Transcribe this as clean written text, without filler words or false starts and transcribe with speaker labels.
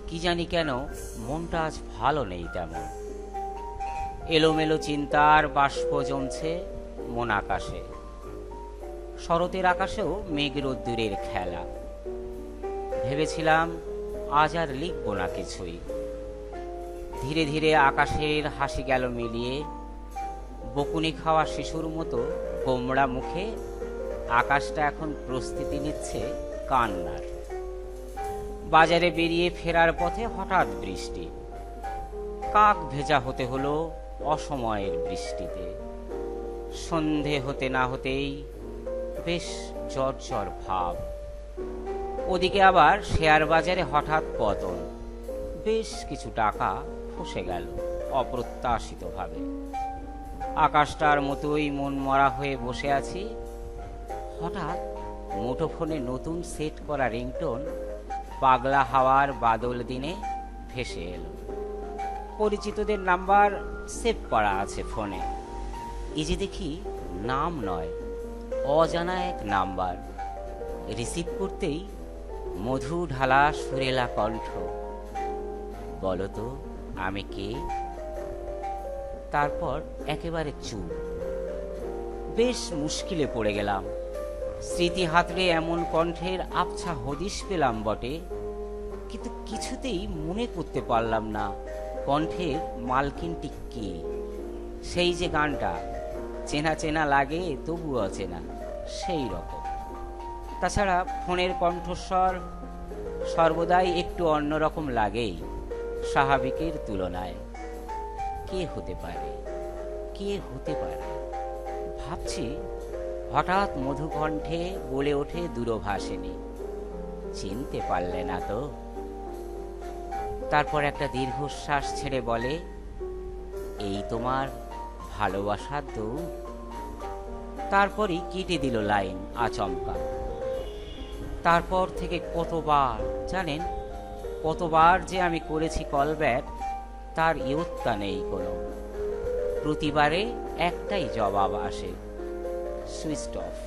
Speaker 1: কি জানি কেন মনটা আজ ভালো নেই তেমন। এলোমেলো চিন্তার বাষ্প জমছে মন আকাশে। শরতের আকাশেও মেঘ রোদ্দুরের খেলা। ভেবেছিলাম আজ আর লিখব না কিছুই। ধীরে ধীরে আকাশের হাসি গেল মিলিয়ে। বকুনি খাওয়া শিশুর মতো গোমড়া মুখে আকাশটা এখন প্রস্তুতি নিচ্ছে কান্নার। বাজারে বেরিয়ে ফেরার পথে হঠাৎ বৃষ্টি। কাক ভেজা হতে হলো অসময়ের বৃষ্টিতে। সন্ধে হতে না হতেই বেশ জ্বর ভাব। ওদিকে আবার শেয়ার বাজারে হঠাৎ পতন। বেশ কিছু টাকা ফসে গেল অপ্রত্যাশিতভাবে। আকাশটার মতোই মন মরা হয়ে বসে আছি। হঠাৎ মুঠোফোনে নতুন সেট করা রিংটোন পাগলা হাওয়ার বাদল দিনে ভেসে এলো। পরিচিতদের নাম্বার সেভ করা আছে ফোনে। এই যে দেখি নাম নয়, অজানা এক নাম্বার। রিসিভ করতেই মধু ঢালা সুরেলা কণ্ঠ। বলো তো আমি কে? তারপর একেবারে চুপ। বেশ মুশকিলে পড়ে গেলাম। স্মৃতি হাতড়ে এমন কণ্ঠের আবছা হদিশ পেলাম বটে, কিন্তু কিছুতেই মনে করতে পারলাম না কণ্ঠের মালকিনটি কে। সেই যে গানটা চেনা চেনা লাগে তবু অচেনা, সেই রকম। তাছাড়া ফোনের কণ্ঠস্বর সর্বদাই একটু অন্যরকম লাগেই স্বাভাবিকের তুলনায়। কে হতে পারে, কে হতে পারে ভাবছি, হঠাৎ মধুকণ্ঠে বলে ওঠে দূরভাষিনী, চিনতে পারলে না তো? তারপর একটা দীর্ঘশ্বাস ছেড়ে বলে, এই তোমার ভালোবাসার দৌড়। তারপরই কেটে দিল লাইন আচমকা। তারপর থেকে কতবার জানেন, কতবার যে আমি করেছি কল ব্যাক, তার ইয়ত্তা নেই কোনো। প্রতিবারে একটাই জবাব আসে, সুইচ অফ।